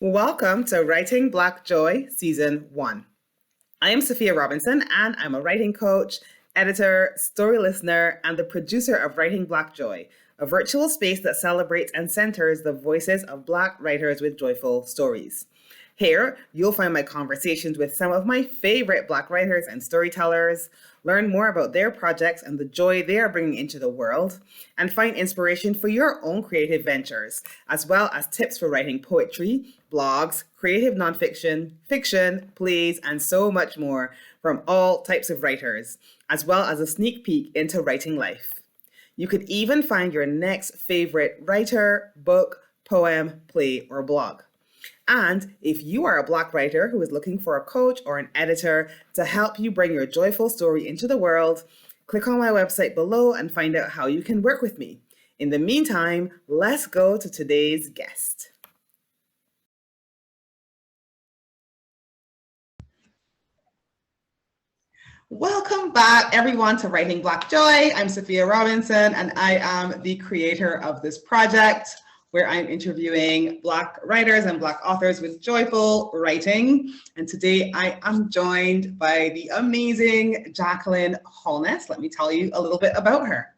Welcome to Writing Black Joy Season 1. I am Sophia Robinson, and I'm a writing coach, editor, story listener, and the producer of Writing Black Joy, a virtual space that celebrates and centers the voices of Black writers with joyful stories. Here, you'll find my conversations with some of my favorite Black writers and storytellers, learn more about their projects and the joy they are bringing into the world, and find inspiration for your own creative ventures, as well as tips for writing poetry, blogs, creative nonfiction, fiction, plays, and so much more from all types of writers, as well as a sneak peek into writing life. You could even find your next favorite writer, book, poem, play, or blog. And if you are a Black writer who is looking for a coach or an editor to help you bring your joyful story into the world, click on my website below and find out how you can work with me. In the meantime, let's go to today's guest. Welcome back, everyone, to Writing Black Joy. I'm Sophia Robinson, and I am the creator of this project, where I'm interviewing Black writers and Black authors with joyful writing. And today I am joined by the amazing Jacqueline Holness. Let me tell you a little bit about her.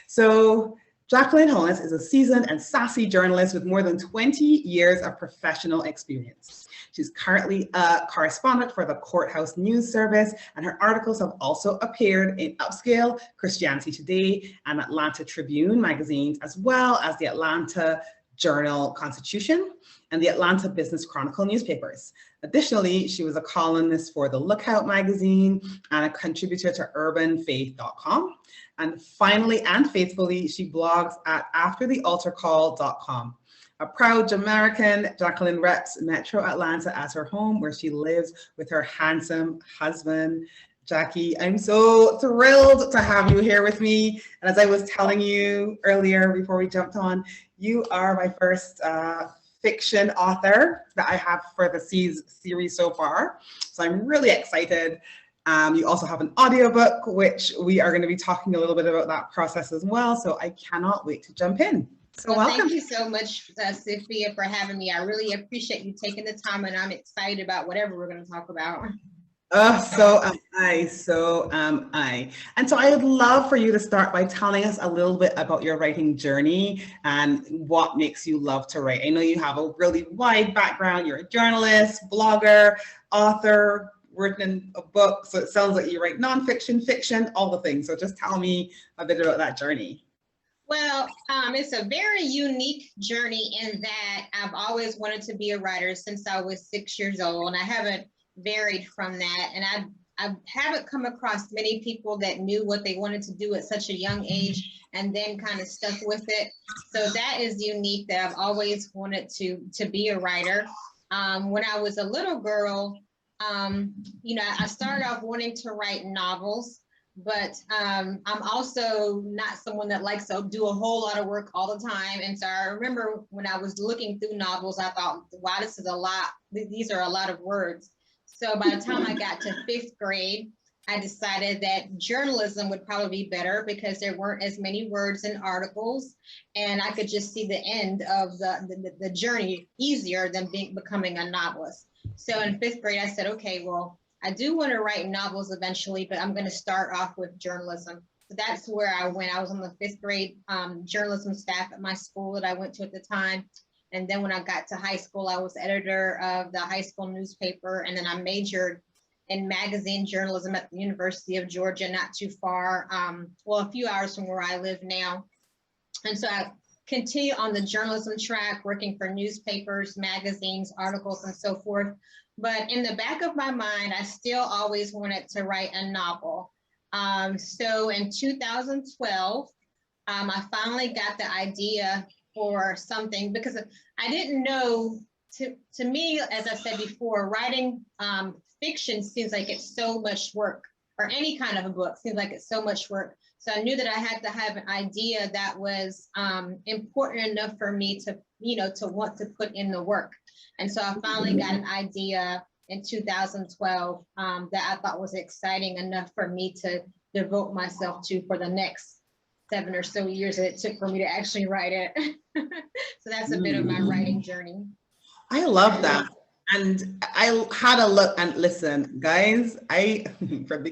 So Jacqueline Holness is a seasoned and sassy journalist with more than 20 years of professional experience. She's currently a correspondent for the Courthouse News Service, and her articles have also appeared in Upscale, Christianity Today, and Atlanta Tribune magazines, as well as the Atlanta Journal-Constitution and the Atlanta Business Chronicle newspapers. Additionally, she was a columnist for the Lookout magazine and a contributor to urbanfaith.com. And finally and faithfully, she blogs at afterthealtarcall.com. A proud Jamaican, Jacqueline reps Metro Atlanta as her home, where she lives with her handsome husband, Jackie. I'm so thrilled to have you here with me. And as I was telling you earlier before we jumped on, you are my first fiction author that I have for the series so far. So I'm really excited. You also have an audiobook, which we are going to be talking a little bit about that process as well. So I cannot wait to jump in. So welcome. Thank you so much, Sophia, for having me. I really appreciate you taking the time, and I'm excited about whatever we're going to talk about. So am I. And so I would love for you to start by telling us a little bit about your writing journey and what makes you love to write. I know you have a really wide background. You're a journalist, blogger, author, written a book. So it sounds like you write nonfiction, fiction, all the things. So just tell me a bit about that journey. Well, it's a very unique journey in that I've always wanted to be a writer since I was 6 years old, and I haven't varied from that. And I haven't come across many people that knew what they wanted to do at such a young age and then kind of stuck with it. So that is unique, that I've always wanted to be a writer. When I was a little girl, I started off wanting to write novels. But I'm also not someone that likes to do a whole lot of work all the time. And so I remember when I was looking through novels, I thought, wow, this is a lot. These are a lot of words. So by the time I got to 5th grade, I decided that journalism would probably be better because there weren't as many words in articles, and I could just see the end of the journey easier than becoming a novelist. So in 5th grade, I said, okay, well, I do want to write novels eventually, but I'm going to start off with journalism. So that's where I went. I was on the 5th grade journalism staff at my school that I went to at the time. And then when I got to high school, I was editor of the high school newspaper. And then I majored in magazine journalism at the University of Georgia, not too far, a few hours from where I live now. And so I continue on the journalism track, working for newspapers, magazines, articles, and so forth. But in the back of my mind, I still always wanted to write a novel. So in 2012, I finally got the idea for something, because I didn't know, to me, as I said before, writing fiction seems like it's so much work, or any kind of a book seems like it's so much work. So I knew that I had to have an idea that was important enough for me to want to put in the work. And so I finally got an idea in 2012 that I thought was exciting enough for me to devote myself to for the next 7 or so years that it took for me to actually write it. So that's a bit of my writing journey. I love that. And I had a look, and listen, guys, I from the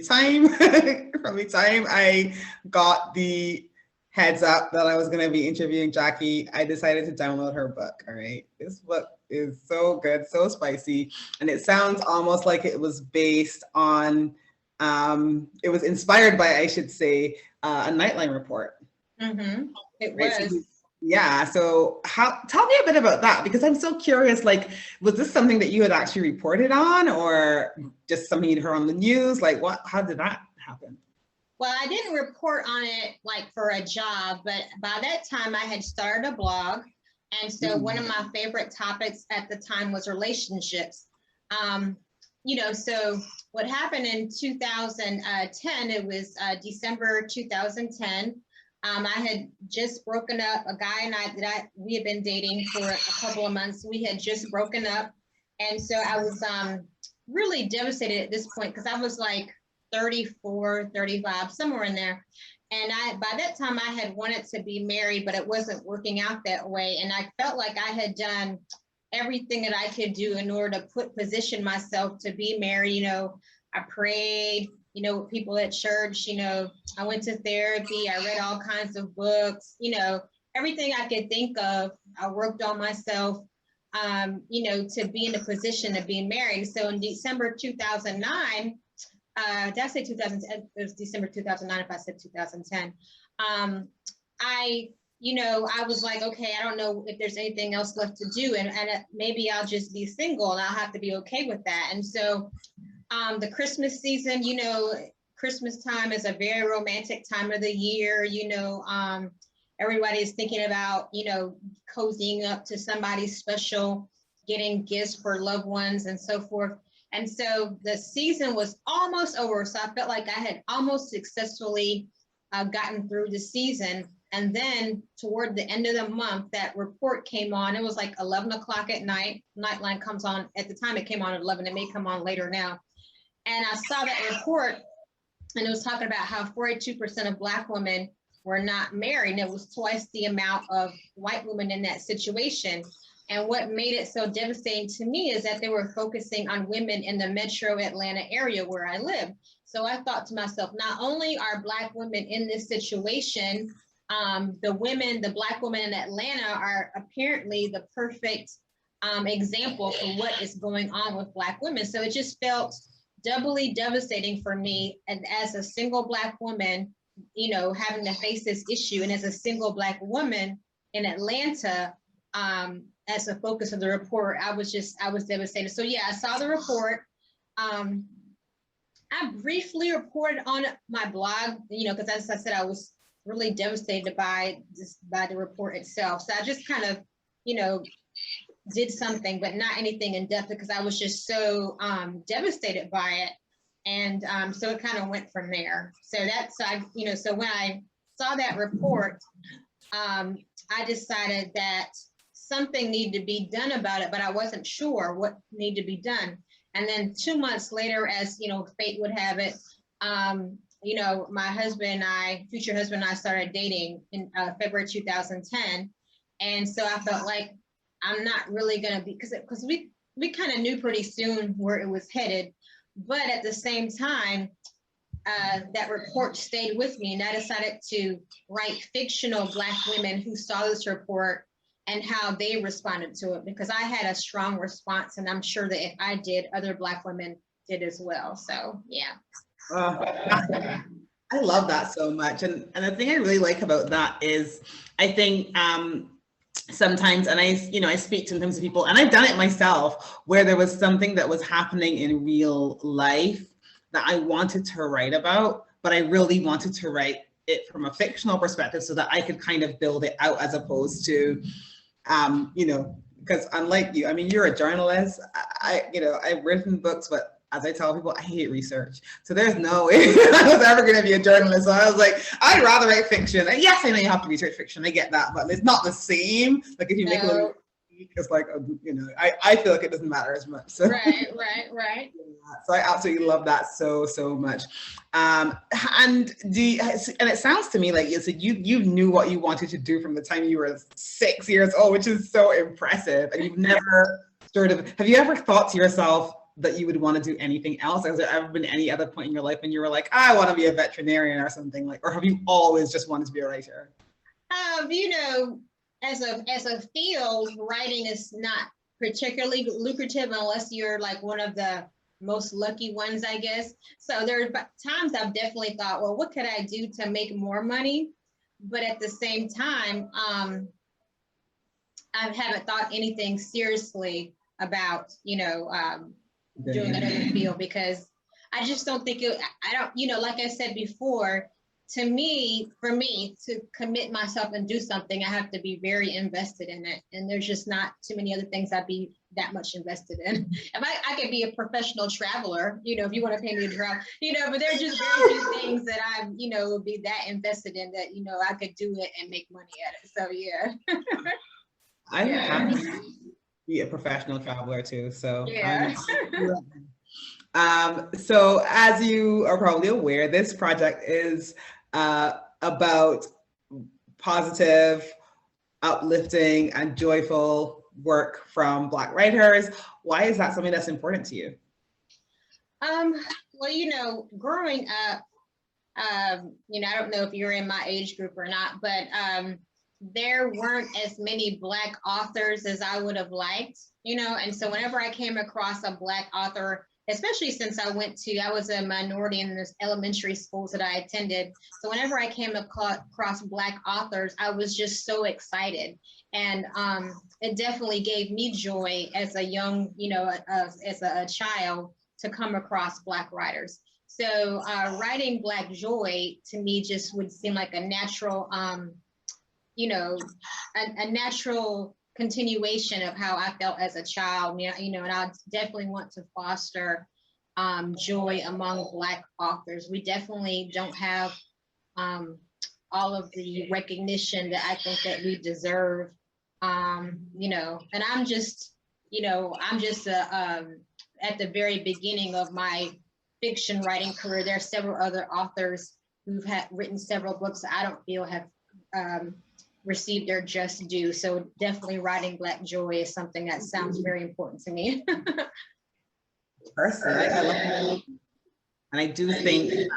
time I got the heads up that I was going to be interviewing Jackie, I decided to download her book. All right. This book is so good, so spicy. And it sounds almost like it was based on, it was inspired by, I should say, a Nightline report. Mm-hmm. It Right? was. Yeah. So tell me a bit about that, because I'm so curious, like, was this something that you had actually reported on, or just something you'd heard on the news? Like how did that happen? Well, I didn't report on it like for a job, but by that time I had started a blog. And so one of my favorite topics at the time was relationships. So what happened in 2010, it was December 2010. I had just broken up. A guy and I we had been dating for a couple of months. We had just broken up. And so I was really devastated at this point, because I was like 34, 35, somewhere in there. And by that time I had wanted to be married, but it wasn't working out that way. And I felt like I had done everything that I could do in order to position myself to be married. I prayed, with people at church, I went to therapy, I read all kinds of books, everything I could think of, I worked on myself, to be in a position of being married. So in December 2009, did I say 2010? It was December 2009 if I said 2010. I was like, okay, I don't know if there's anything else left to do, and maybe I'll just be single and I'll have to be okay with that. And so the Christmas season, Christmas time is a very romantic time of the year. Everybody is thinking about, cozying up to somebody special, getting gifts for loved ones and so forth. And so the season was almost over. So I felt like I had almost successfully gotten through the season. And then toward the end of the month, that report came on. It was like 11 o'clock at night. Nightline comes on. At the time, it came on at 11. It may come on later now. And I saw that report, and it was talking about how 42% of Black women were not married. And it was twice the amount of white women in that situation. And what made it so devastating to me is that they were focusing on women in the metro Atlanta area where I live. So I thought to myself, not only are Black women in this situation, the Black women in Atlanta are apparently the perfect example for what is going on with Black women. So it just felt doubly devastating for me, and as a single Black woman, having to face this issue, and as a single Black woman in Atlanta, as a focus of the report, I was devastated. So yeah, I saw the report. I briefly reported on my blog, because as I said, I was really devastated by the report itself. So I just kind of, did something, but not anything in depth, because I was just so devastated by it. And so it kind of went from there. So so when I saw that report, I decided that something needed to be done about it, but I wasn't sure what needed to be done. And then 2 months later, as fate would have it, my husband and I, future husband and I, started dating in February 2010. And so I felt like I'm not really gonna be, because we kind of knew pretty soon where it was headed. But at the same time, that report stayed with me, and I decided to write fictional Black women who saw this report and how they responded to it, because I had a strong response, and I'm sure that if I did, other Black women did as well. So yeah. I love that so much. And the thing I really like about that is, I think sometimes, and I speak sometimes to people, and I've done it myself, where there was something that was happening in real life that I wanted to write about, but I really wanted to write it from a fictional perspective so that I could kind of build it out, as opposed to, because unlike you, I mean, you're a journalist. I've written books, but as I tell people, I hate research. So there's no way I was ever going to be a journalist. So I was like, I'd rather write fiction. And yes, I know you have to research fiction. I get that, but it's not the same. Like if you make a little, it's like, I feel like it doesn't matter as much. So, right. So I absolutely love that so much. And it sounds to me like you knew what you wanted to do from the time you were 6 years old, which is so impressive. And you've never sort of, have you ever thought to yourself that you would want to do anything else? Has there ever been any other point in your life when you were like, I want to be a veterinarian or something like, or have you always just wanted to be a writer? You know, as a field, writing is not particularly lucrative unless you're like one of the most lucky ones, I guess. So there are times I've definitely thought, well, what could I do to make more money? But at the same time, I haven't thought anything seriously about, doing another field, because I just don't think I don't, like I said before, for me to commit myself and do something, I have to be very invested in it. And there's just not too many other things I'd be that much invested in. If I could be a professional traveler, if you want to pay me to travel, but there's just very few things that I, would be that invested in that, I could do it and make money at it. So yeah. I would have to be a professional traveler too. So yeah. So as you are probably aware, this project is about positive, uplifting, and joyful work from Black writers. Why is that something that's important to you? Well, growing up, I don't know if you're in my age group or not, but there weren't as many Black authors as I would have liked, and so whenever I came across a Black author, especially since I was a minority in the elementary schools that I attended. So whenever I came across Black authors, I was just so excited. And it definitely gave me joy as a young, as a child to come across Black writers. So writing Black joy to me just would seem like a natural, a natural continuation of how I felt as a child, and I definitely want to foster joy among Black authors. We definitely don't have all of the recognition that I think that we deserve, and I'm just at the very beginning of my fiction writing career. There are several other authors who've written several books that I don't feel have received their just due. So definitely writing Black joy is something that sounds very important to me. Personally, I love that. And I do think that,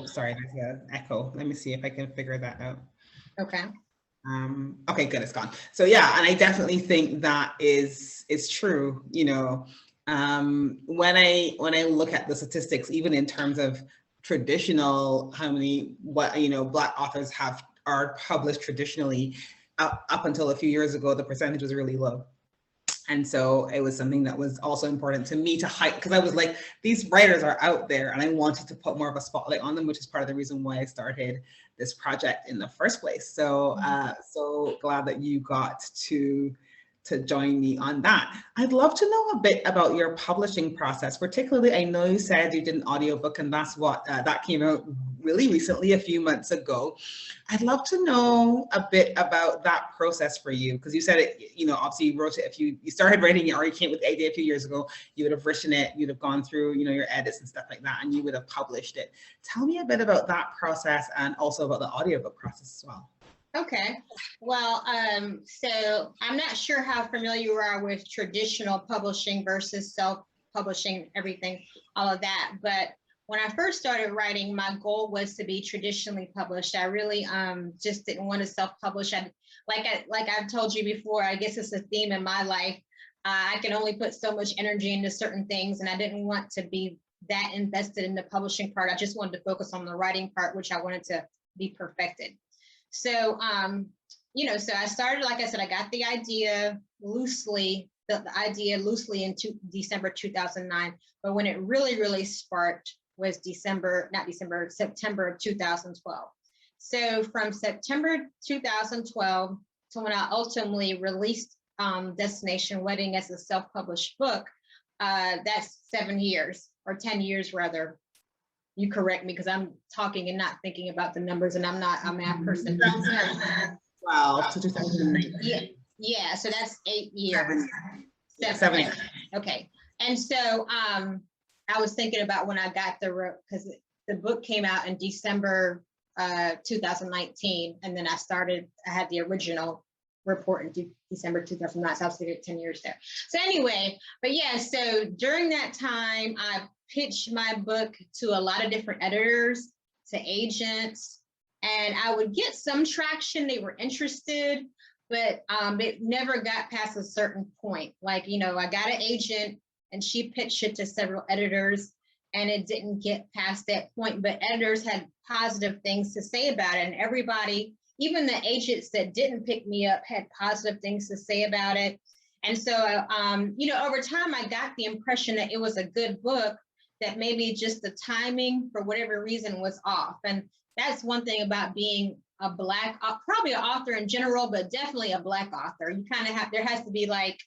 sorry, there's an echo. Let me see if I can figure that out. Okay. Okay, good, it's gone. So yeah, and I definitely think that is true. When I look at the statistics, even in terms of traditional, Black authors are published traditionally, up until a few years ago, the percentage was really low. And so it was something that was also important to me to hype, because I was like, these writers are out there and I wanted to put more of a spotlight on them, which is part of the reason why I started this project in the first place. So so glad that you got to join me on that. I'd love to know a bit about your publishing process. Particularly, I know you said you did an audiobook, and that's what that came out really recently, a few months ago. I'd love to know a bit about that process for you, because you said it, obviously you wrote it you started writing it, or you came with the idea a few years ago. You would have written it, you'd have gone through, your edits and stuff like that, and you would have published it. Tell me a bit about that process, and also about the audiobook process as well. Okay. Well, so I'm not sure how familiar you are with traditional publishing versus self-publishing, everything, all of that. But when I first started writing, my goal was to be traditionally published. I really just didn't want to self-publish. Like I've told you before, I guess it's a theme in my life. I can only put so much energy into certain things, and I didn't want to be that invested in the publishing part. I just wanted to focus on the writing part, which I wanted to be perfected. So, so I started, like I said, I got the idea loosely, in December 2009. But when it really, really sparked was September of 2012. So from September 2012 to when I ultimately released Destination Wedding as a self-published book, that's 7 years, or 10 years rather. You correct me, because I'm talking and not thinking about the numbers, and I'm not a math person. 2012 to 2019. Yeah, so that's 8 years. 7 years. Okay. And so I was thinking about when I got because the book came out in December 2019, and then I had the original report in December 2009. So I was thinking 10 years there. So anyway, but yeah, so during that time, I pitched my book to a lot of different editors, to agents, and I would get some traction. They were interested, but it never got past a certain point. Like, you know, I got an agent and she pitched it to several editors and it didn't get past that point, but editors had positive things to say about it. And everybody, even the agents that didn't pick me up, had positive things to say about it. And so, you know, over time, I got the impression that it was a good book, that maybe just the timing, for whatever reason, was off. And that's one thing about being a Black, probably an author in general, but definitely a Black author. You kind of have, there has to be like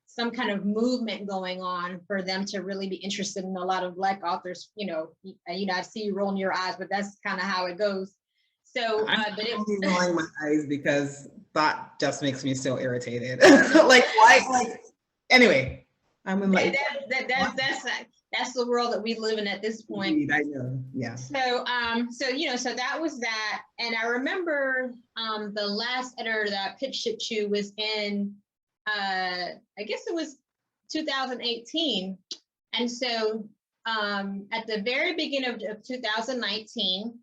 some kind of movement going on for them to really be interested in a lot of Black authors. You know, I see you rolling your eyes, but that's kind of how it goes. So, I'm but only rolling my eyes because that just makes me so irritated. Like, why? Like, anyway, I'm in like that's the world that we live in at this point. Indeed, I know. Yeah. So you know, so that was that. And I remember the last editor that I pitched it to was in I guess it was 2018. And so at the very beginning of 2019,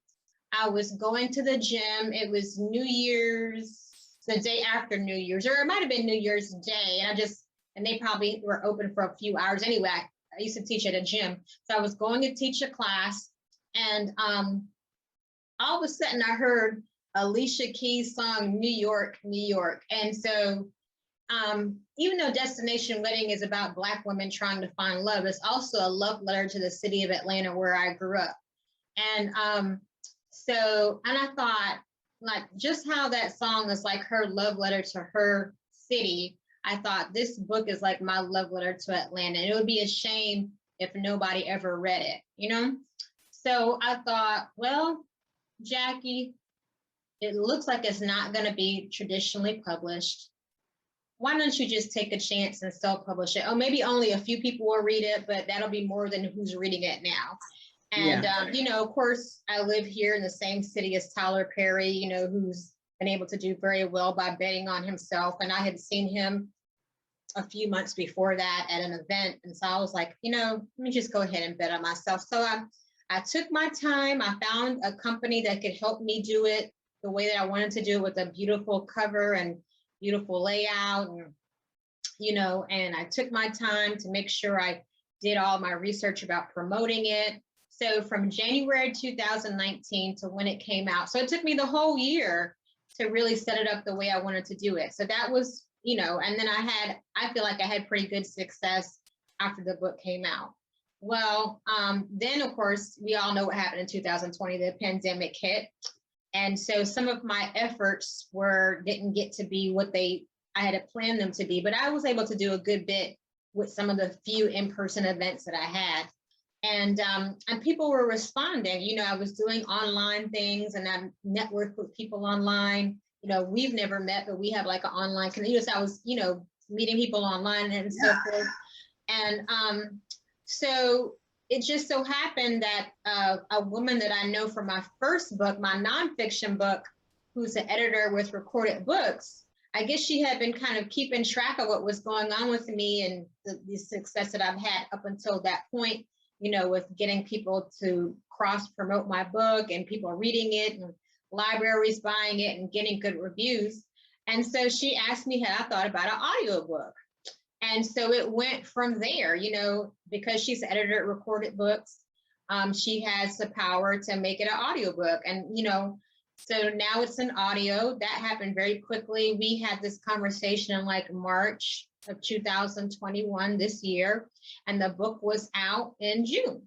I was going to the gym. It was New Year's, the day after New Year's, or it might have been New Year's Day. And they probably were open for a few hours anyway. I used to teach at a gym. So I was going to teach a class, and all of a sudden I heard Alicia Keys' song, New York, New York. And so even though Destination Wedding is about Black women trying to find love, it's also a love letter to the city of Atlanta where I grew up. And and I thought, like, just how that song is like her love letter to her city, I thought this book is like my love letter to Atlanta. And it would be a shame if nobody ever read it, you know? So I thought, well, Jackie, it looks like it's not going to be traditionally published. Why don't you just take a chance and self-publish it? Oh, maybe only a few people will read it, but that'll be more than who's reading it now. And, you know, of course, I live here in the same city as Tyler Perry, you know, who's been able to do very well by betting on himself. And I had seen him a few months before that at an event. And so I was like, you know, let me just go ahead and bet on myself. So I took my time. I found a company that could help me do it the way that I wanted to do it, with a beautiful cover and beautiful layout. And, you know, and I took my time to make sure I did all my research about promoting it. So from January 2019 to when it came out. So it took me the whole year to really set it up the way I wanted to do it. So that was, you know, and then I feel like I had pretty good success after the book came out. Well, then of course, we all know what happened in 2020, the pandemic hit. And so some of my efforts didn't get to be what I had planned them to be, but I was able to do a good bit with some of the few in-person events that I had. And people were responding. You know, I was doing online things, and I networked with people online. You know, we've never met, but we have like an online community. So I was, you know, meeting people online and so forth. And so it just so happened that a woman that I know from my first book, my nonfiction book, who's the editor with Recorded Books, I guess she had been kind of keeping track of what was going on with me and the success that I've had up until that point, you know, with getting people to cross promote my book and people reading it and libraries buying it and getting good reviews. And so she asked me had I thought about an audiobook. And so it went from there, you know, because she's the editor at Recorded Books, she has the power to make it an audiobook. And, you know, so now it's an audio. That happened very quickly. We had this conversation in like March of 2021, this year, and the book was out in June.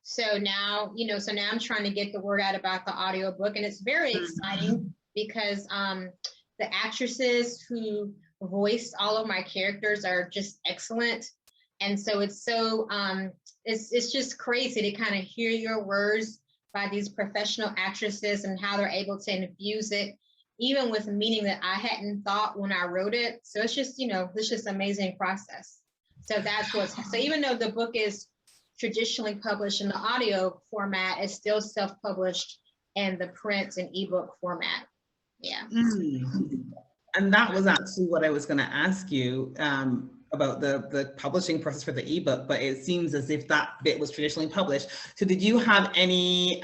So now, you know, now I'm trying to get the word out about the audiobook, and it's very exciting because the actresses who voiced all of my characters are just excellent. And so it's so, it's just crazy to kind of hear your words by these professional actresses and how they're able to infuse it, even with meaning that I hadn't thought when I wrote it. So it's just, you know, it's just an amazing process. So so even though the book is traditionally published in the audio format, it's still self-published in the print and ebook format. Yeah. And that was actually what I was going to ask you about the publishing process for the ebook, but it seems as if that bit was traditionally published. So did you have any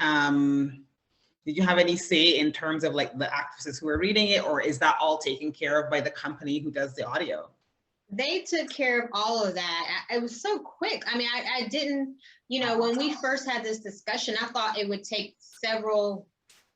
say in terms of like the actresses who are reading it, or is that all taken care of by the company who does the audio? They took care of all of that. It was so quick. I mean, I didn't, you know, when we first had this discussion, I thought it would take several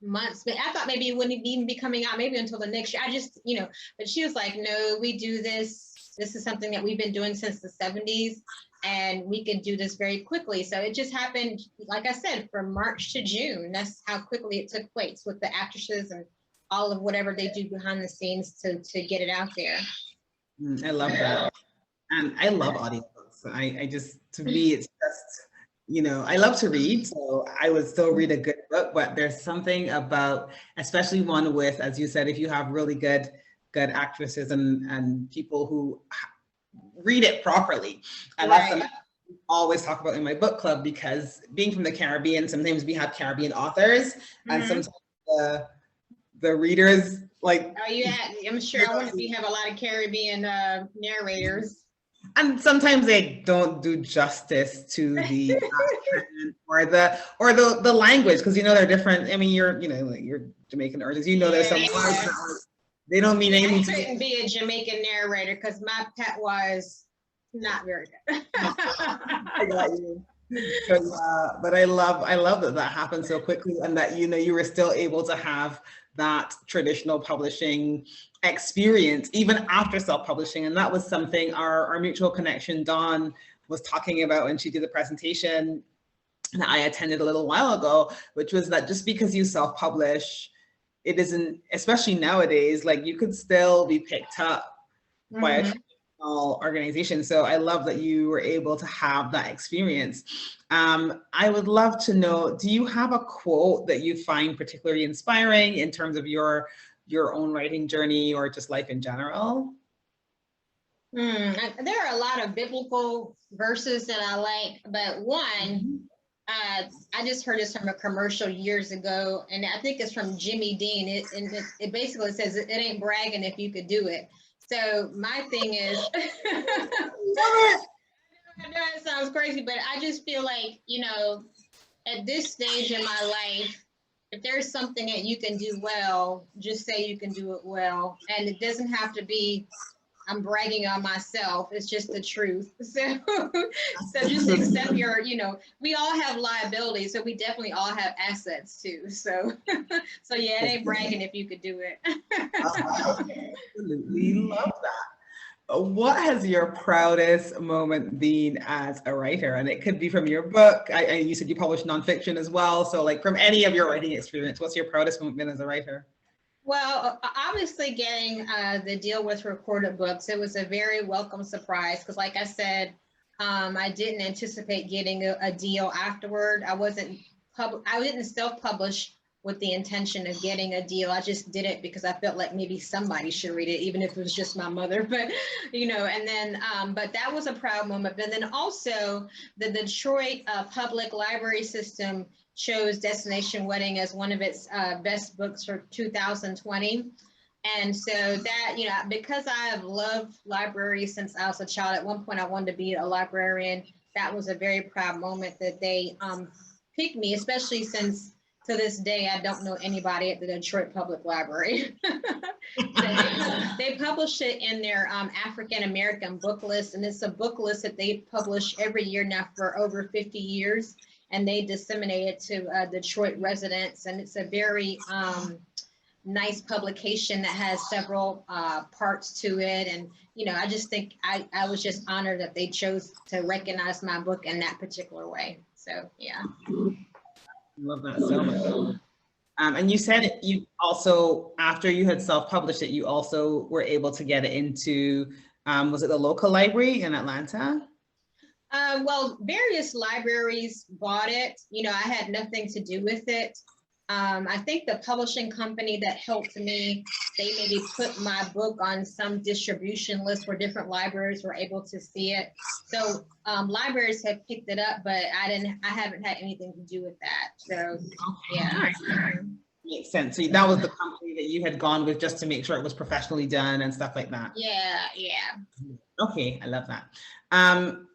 months, but I thought maybe it wouldn't even be coming out maybe until the next year. I just, you know, but she was like, no, we do this. This is something that we've been doing since the 70s, and we can do this very quickly. So it just happened, like I said, from March to June. That's how quickly it took place with the actresses and all of whatever they do behind the scenes to get it out there. I love that. And I love audiobooks. I just, to me, it's just, you know, I love to read, so I would still read a good book, but there's something about, especially one with, as you said, if you have really good actresses and people who read it properly. And that's something I always talk about in my book club, because being from the Caribbean, sometimes we have Caribbean authors, and sometimes the readers like. Oh yeah, I'm sure. I wonder if you have a lot of Caribbean narrators. And sometimes they don't do justice to the accent or the language, because you know they're different. I mean, you're Jamaican artists. You know, there's some words that they don't mean anything. I couldn't be a Jamaican narrator because my patois is not very good. I got you. But I love that happened so quickly, and that you were still able to have that traditional publishing experience even after self-publishing. And that was something our mutual connection Dawn was talking about when she did the presentation that I attended a little while ago, which was that just because you self-publish, it isn't, especially nowadays, like you could still be picked up by a traditional organization. So I love that you were able to have that experience. I would love to know, do you have a quote that you find particularly inspiring in terms of your own writing journey or just life in general? There are a lot of biblical verses that I like, but one, I just heard this from a commercial years ago, and I think it's from Jimmy Dean. It basically says it ain't bragging if you could do it. So my thing is, I know it sounds crazy, but I just feel like, at this stage in my life, if there's something that you can do well, just say you can do it well. And it doesn't have to be, I'm bragging on myself. It's just the truth. So just accept we all have liabilities. So we definitely all have assets too. So yeah, it ain't bragging if you could do it. Absolutely love that. What has your proudest moment been as a writer? And it could be from your book. You said you published nonfiction as well. So like from any of your writing experience, what's your proudest moment been as a writer? Well, obviously getting the deal with Recorded Books, it was a very welcome surprise because like I said, I didn't anticipate getting a deal afterward. I didn't self-publish with the intention of getting a deal. I just did it because I felt like maybe somebody should read it, even if it was just my mother. But, and then, but that was a proud moment. But then also the Detroit Public Library System chose Destination Wedding as one of its best books for 2020. And so that, because I have loved libraries since I was a child, at one point I wanted to be a librarian. That was a very proud moment that they picked me, especially since to this day, I don't know anybody at the Detroit Public Library. They publish it in their African American book list, and it's a book list that they publish every year now for over 50 years, and they disseminate it to Detroit residents, and it's a very nice publication that has several parts to it, and I just think I was just honored that they chose to recognize my book in that particular way. So yeah. Love that so much. And you said you also, after you had self-published it, you also were able to get it into, was it the local library in Atlanta? Well, various libraries bought it. I had nothing to do with it. I think the publishing company that helped me, they maybe put my book on some distribution list where different libraries were able to see it. So libraries have picked it up, but I haven't had anything to do with that. So yeah. Makes sense. So that was the company that you had gone with just to make sure it was professionally done and stuff like that. Yeah, yeah. Okay, I love that.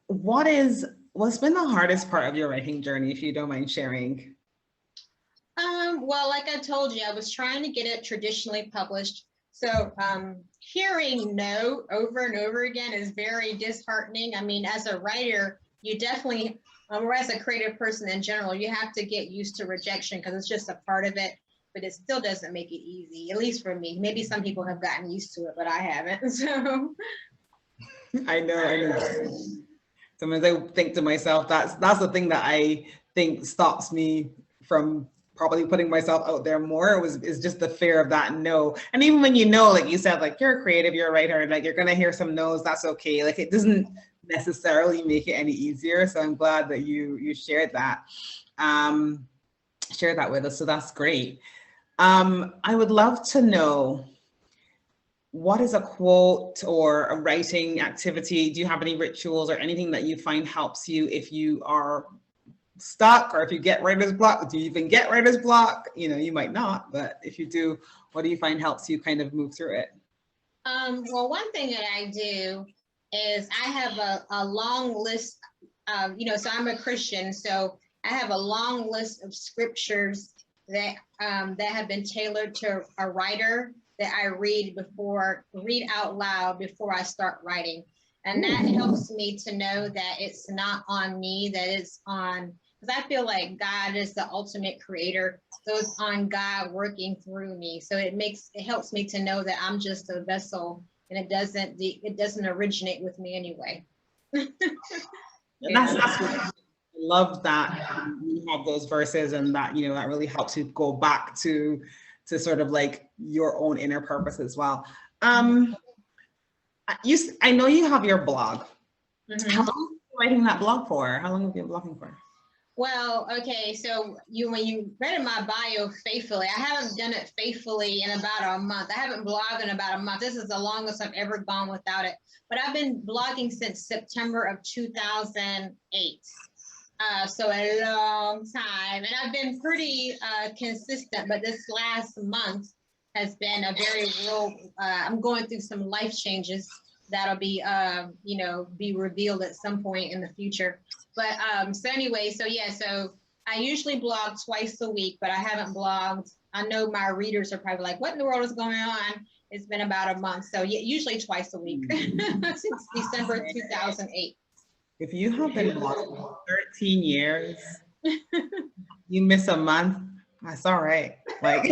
What's been the hardest part of your writing journey, if you don't mind sharing? Well, like I told you, I was trying to get it traditionally published. So hearing no over and over again is very disheartening. I mean, as a writer, you definitely, or as a creative person in general, you have to get used to rejection because it's just a part of it, but it still doesn't make it easy, at least for me. Maybe some people have gotten used to it, but I haven't. So I know. Sometimes I think to myself, that's the thing that I think stops me from probably putting myself out there more is just the fear of that no. And even when you know, like you said, like you're a creative, you're a writer, like you're gonna hear some no's, that's okay. Like it doesn't necessarily make it any easier. So I'm glad that you shared that. Share that with us. So that's great. I would love to know, what is a quote or a writing activity? Do you have any rituals or anything that you find helps you if you are stuck, or if you get writer's block? Do you even get writer's block? You know, you might not, but if you do, what do you find helps you kind of move through it? well, one thing that I do is I have a long list of, so I'm a Christian, so I have a long list of scriptures that that have been tailored to a writer that I read out loud before I start writing. And that helps me to know that it's not on me, that it's on, because I feel like God is the ultimate creator. So it's on God working through me. So it helps me to know that I'm just a vessel, and it doesn't originate with me anyway. That's what I love, that you have those verses, and that, that really helps you go back to sort of like your own inner purpose as well. I know you have your blog. Mm-hmm. How long have you been writing that blog for? How long have you been blogging for? Well, okay, so when you read my bio faithfully, I haven't done it faithfully in about a month. I haven't blogged in about a month. This is the longest I've ever gone without it. But I've been blogging since September of 2008. So a long time. And I've been pretty consistent, but this last month has been a very real, I'm going through some life changes that'll be, be revealed at some point in the future. But so anyway, so I usually blog twice a week, but I haven't blogged. I know my readers are probably like, what in the world is going on? It's been about a month. So usually twice a week since December 2008. If you have been blogging for 13 years, you miss a month, that's all right. Like,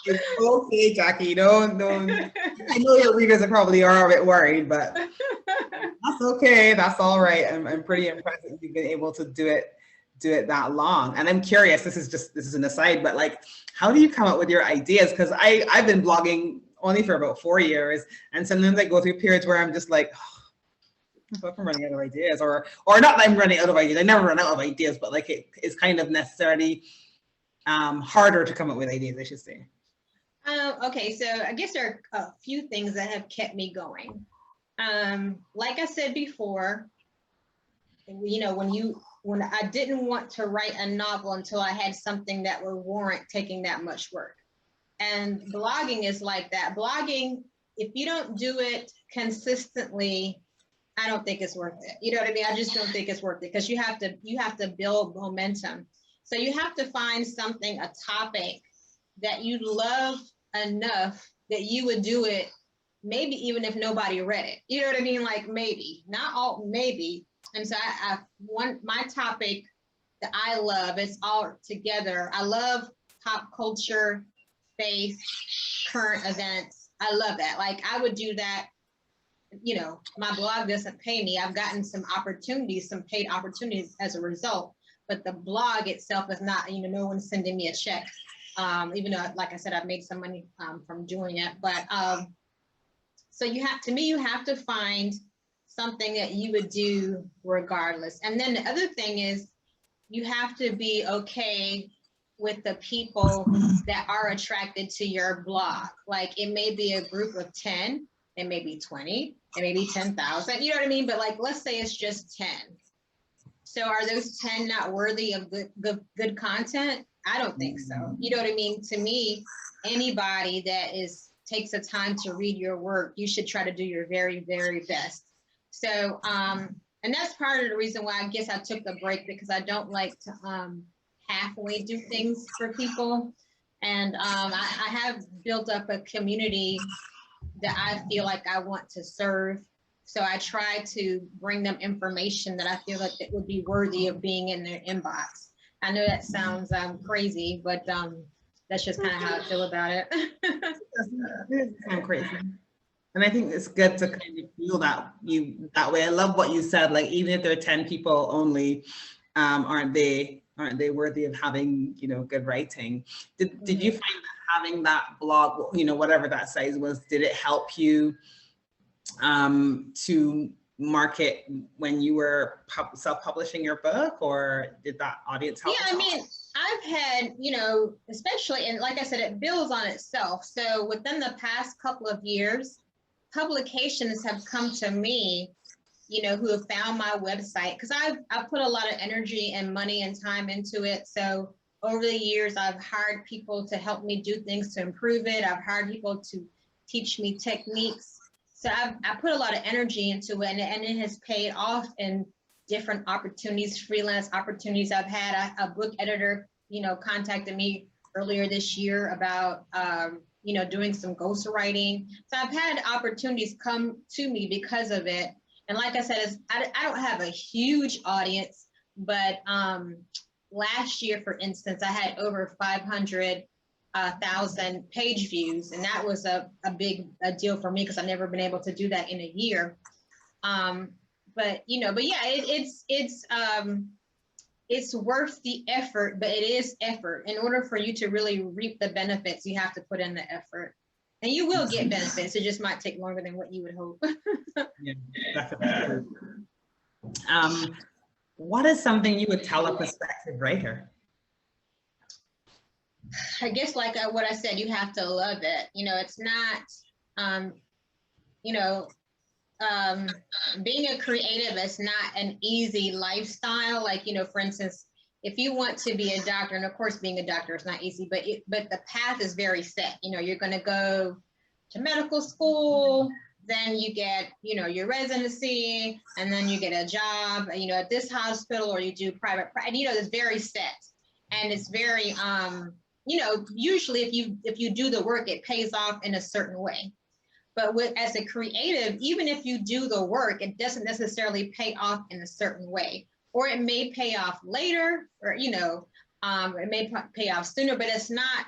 it's okay, Jackie. No. I know your readers are probably a bit worried, but that's okay. That's all right. I'm pretty impressed that you've been able to do it that long. And I'm curious, this is an aside, but like, how do you come up with your ideas? Because I've been blogging only for about 4 years, and sometimes I go through periods where I'm just like, I'm running out of ideas, or not that I'm running out of ideas. I never run out of ideas, but like it's kind of necessarily harder to come up with ideas, I should say. Okay, so I guess there are a few things that have kept me going. Like I said before, when I didn't want to write a novel until I had something that would warrant taking that much work. And blogging is like that. Blogging, if you don't do it consistently, I don't think it's worth it. You know what I mean? I just don't think it's worth it, because you have to build momentum. So you have to find something, a topic that you love enough that you would do it, maybe even if nobody read it. You know what I mean? Like maybe, not all, maybe. And so my topic that I love is all together. I love pop culture, faith, current events. I love that. Like I would do that. My blog doesn't pay me. I've gotten some opportunities, some paid opportunities as a result, but the blog itself is not, no one's sending me a check. Even though, like I said, I've made some money from doing it. But so you have to find something that you would do regardless. And then the other thing is, you have to be okay with the people that are attracted to your blog. Like it may be a group of 10, it may be 20, it may be 10,000, you know what I mean? But like, let's say it's just 10. So are those 10 not worthy of good content? I don't think so. You know what I mean? To me, anybody that takes the time to read your work, you should try to do your very, very best. So, and that's part of the reason why I guess I took a break, because I don't like to halfway do things for people. And I have built up a community that I feel like I want to serve. So I try to bring them information that I feel like it would be worthy of being in their inbox. I know that sounds crazy, but that's just kind of how I feel about it. It's kind of crazy. And I think it's good to kind of feel that way. I love what you said, like even if there are 10 people only, aren't they worthy of having, good writing? Did you find that having that blog, whatever that size was, did it help you to market when you were self-publishing your book, or did that audience help? Yeah, I mean, I've had, especially, and like I said, it builds on itself. So within the past couple of years, publications have come to me, who have found my website, because I've put a lot of energy and money and time into it. So over the years, I've hired people to help me do things to improve it. I've hired people to teach me techniques. So I put a lot of energy into it, and it has paid off in different opportunities, freelance opportunities I've had. A book editor, contacted me earlier this year about, doing some ghostwriting. So I've had opportunities come to me because of it. And like I said, I don't have a huge audience, but last year, for instance, I had over 500,000 page views, and that was a big deal for me, because I've never been able to do that in a year. But yeah, it's worth the effort, but it is effort. In order for you to really reap the benefits, you have to put in the effort, and you will get benefits. It just might take longer than what you would hope. Yeah, definitely. What is something you would tell a prospective writer? I guess like what I said, you have to love it. It's not, being a creative is not an easy lifestyle. Like, for instance, if you want to be a doctor, and of course being a doctor is not easy, but the path is very set. You're going to go to medical school, then you get, your residency, and then you get a job, at this hospital, or you do private, it's very set. And it's very, usually if you do the work, it pays off in a certain way. But as a creative, even if you do the work, it doesn't necessarily pay off in a certain way, or it may pay off later, or, it may pay off sooner, but it's not,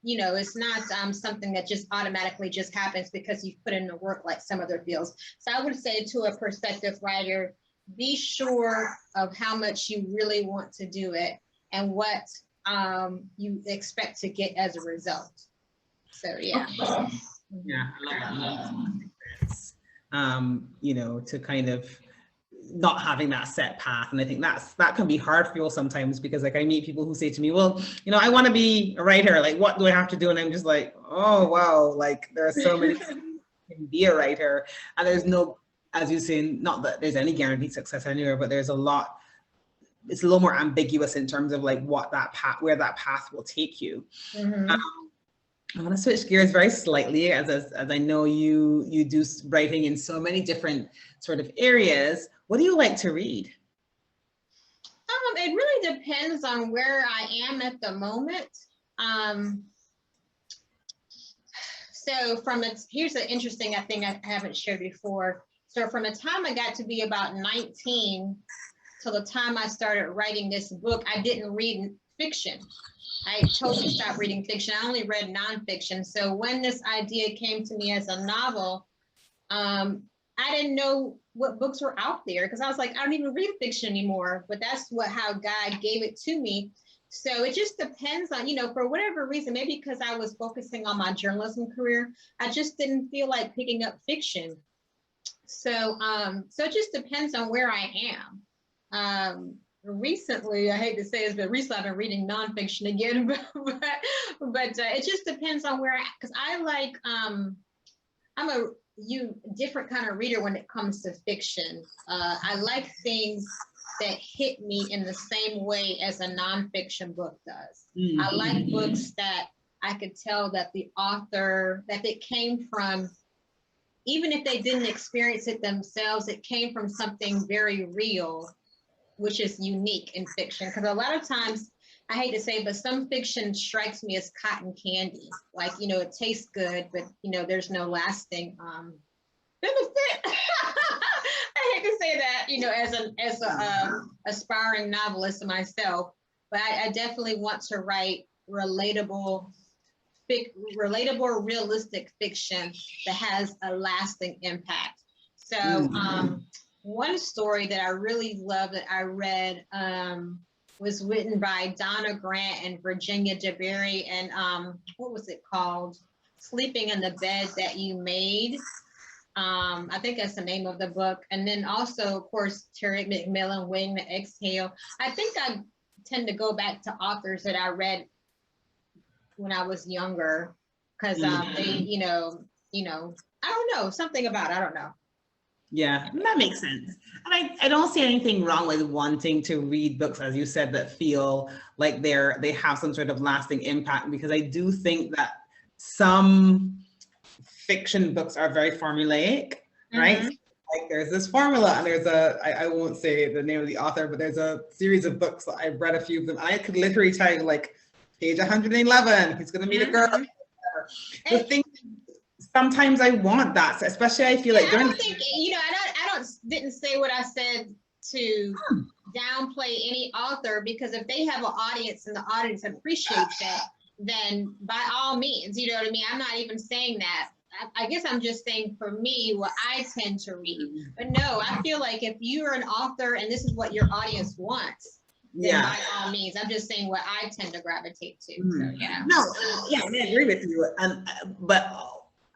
it's not something that just automatically just happens because you've put in the work like some other fields. So I would say to a prospective writer, be sure of how much you really want to do it and what you expect to get as a result. So yeah. Yeah, I love that. To kind of not having that set path. And I think that can be hard for people sometimes, because like I meet people who say to me, well, I want to be a writer. Like, what do I have to do? And I'm just like, oh, wow. Like there are so many can be a writer, and there's no, as you say, not that there's any guaranteed success anywhere, but there's a lot. It's a little more ambiguous in terms of like where that path will take you. Mm-hmm. I want to switch gears very slightly, as I know you do writing in so many different sort of areas. What do you like to read? It really depends on where I am at the moment. So here's an interesting thing I haven't shared before. So from the time I got to be about 19 till the time I started writing this book, I didn't read fiction. I totally stopped reading fiction. I only read nonfiction. So when this idea came to me as a novel, I didn't know what books were out there, because I was like, I don't even read fiction anymore. But that's how God gave it to me. So it just depends on, for whatever reason, maybe because I was focusing on my journalism career, I just didn't feel like picking up fiction. So it just depends on where I am. Recently, I hate to say this, but recently I've been reading nonfiction again, but it just depends on where because I like, I'm a different kind of reader when it comes to fiction. I like things that hit me in the same way as a nonfiction book does. Mm-hmm. I like books that I could tell that the author, that it came from, even if they didn't experience it themselves, it came from something very real, which is unique in fiction. Because a lot of times, I hate to say it, but some fiction strikes me as cotton candy. Like, you know, it tastes good, but, you know, there's no lasting benefit. I hate to say that, you know, as a aspiring novelist myself, but I definitely want to write relatable, realistic fiction that has a lasting impact. So one story that I really love that I read was written by Donna Grant and Virginia DeBerry, and what was it called? Sleeping in the Bed That You Made. I think that's the name of the book. And then also, of course, Terry McMillan, Waiting to Exhale. I think I tend to go back to authors that I read when I was younger, because they, you know, I don't know, something about it, I don't know. Yeah, that makes sense. And I don't see anything wrong with wanting to read books, as you said, that feel like they have some sort of lasting impact, because I do think that some fiction books are very formulaic, right? Mm-hmm. Like there's this formula, and there's I won't say the name of the author, but there's a series of books that I've read a few of them. I could literally tell you, like, page 111, he's going to meet a girl. The thing, sometimes I want that, especially I feel like I don't think, you know, didn't say what I said to downplay any author, because if they have an audience and the audience appreciates that, then by all means, you know what I mean? I'm not even saying that. I guess I'm just saying, for me, what I tend to read. But no, I feel like if you're an author and this is what your audience wants, then by all means, I'm just saying what I tend to gravitate to. So yeah. No, yeah, I agree with you.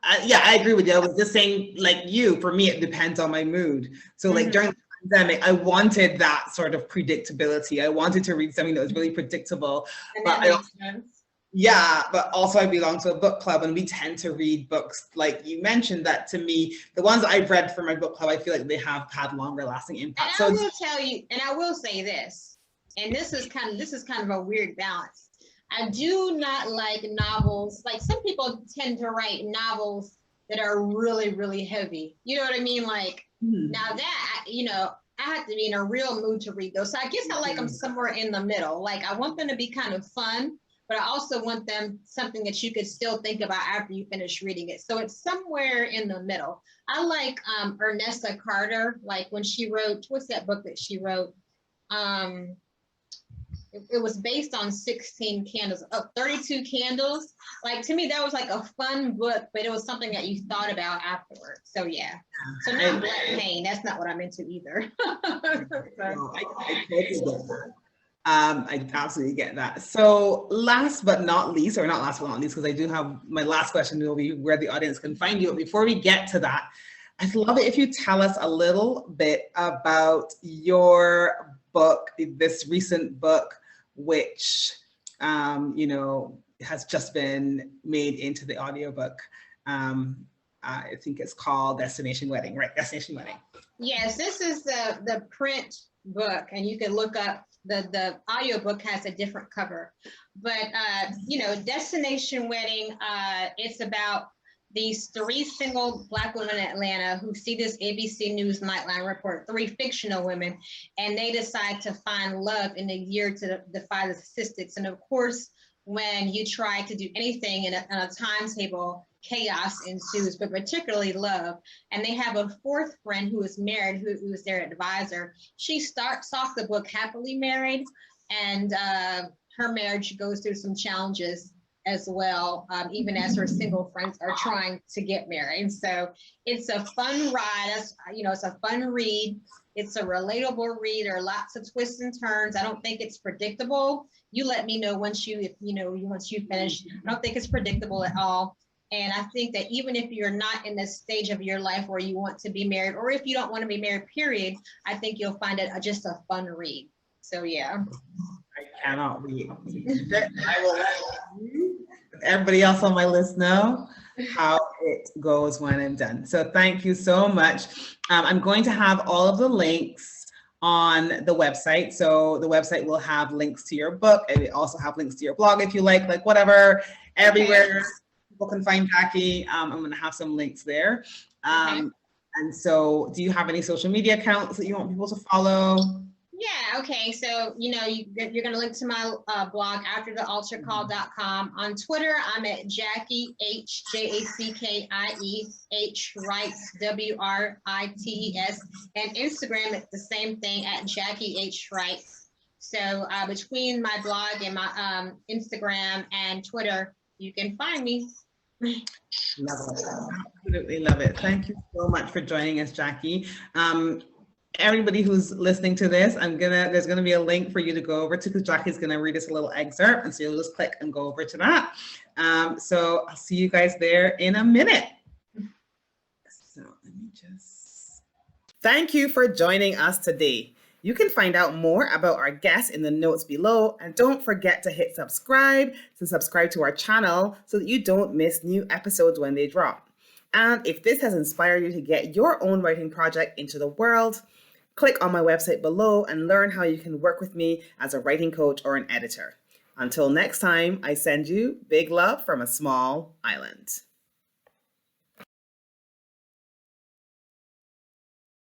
I agree with you. I was just saying, like you, for me, it depends on my mood. So like during the pandemic, I wanted that sort of predictability. I wanted to read something that was really predictable. And that makes sense. Yeah, but also I belong to a book club, and we tend to read books, like you mentioned, that to me, the ones I've read for my book club, I feel like they have had longer lasting impact. And I will tell you, and I will say this, and this is kind of a weird balance. I do not like novels. Like, some people tend to write novels that are really, really heavy. You know what I mean? Like, now that, you know, I have to be in a real mood to read those. So I guess I like them somewhere in the middle. Like, I want them to be kind of fun, but I also want them something that you could still think about after you finish reading it. So it's somewhere in the middle. I like Ernesta Carter, like when she wrote, what's that book that she wrote? It was based on 16 candles, 32 candles. Like, to me, that was like a fun book, but it was something that you thought about afterwards. So yeah. So not Black Pain. That's not what I'm into either. I totally get that. I absolutely get that. So last but not least, or not last but not least, because I do have my last question will be where the audience can find you. But before we get to that, I'd love it if you tell us a little bit about your book, this recent book, which, you know, has just been made into the audiobook. I think it's called Destination Wedding, right? Destination Wedding. Yes, this is the print book, and you can look up the audiobook has a different cover. But, you know, Destination Wedding, it's about these 3 single Black women in Atlanta who see this ABC News Nightline report, 3 fictional women, and they decide to find love in a year to defy the statistics. And of course, when you try to do anything in a timetable, chaos ensues, but particularly love. And they have a 4th friend who is married, who is their advisor. She starts off the book happily married, and her marriage goes through some challenges as well, even as her single friends are trying to get married. So it's a fun ride. You know, it's a fun read. It's a relatable read. There are lots of twists and turns. I don't think it's predictable. You let me know once you finish. I don't think it's predictable at all. And I think that even if you're not in this stage of your life where you want to be married, or if you don't want to be married, period, I think you'll find it just a fun read. So yeah. I cannot wait. I will let you and everybody else on my list know how it goes when I'm done. So thank you so much. I'm going to have all of the links on the website. So the website will have links to your book, and it also have links to your blog if you like whatever, everywhere people can find Jackie. I'm going to have some links there. And so do you have any social media accounts that you want people to follow? Yeah, okay. So, you know, you're going to link to my blog, afterthealtarcall.com. On Twitter, I'm at Jackie, Jackie H Writes, WRITES. And Instagram, it's the same thing at Jackie H Writes. So between my blog and my Instagram and Twitter, you can find me. Love it. Absolutely love it. Thank you so much for joining us, Jackie. Everybody who's listening to this, there's gonna be a link for you to go over to, because Jackie's gonna read us a little excerpt, and so you'll just click and go over to that. So I'll see you guys there in a minute. So let me just. Thank you for joining us today. You can find out more about our guests in the notes below, and don't forget to hit subscribe to our channel so that you don't miss new episodes when they drop. And if this has inspired you to get your own writing project into the world, click on my website below and learn how you can work with me as a writing coach or an editor. Until next time, I send you big love from a small island.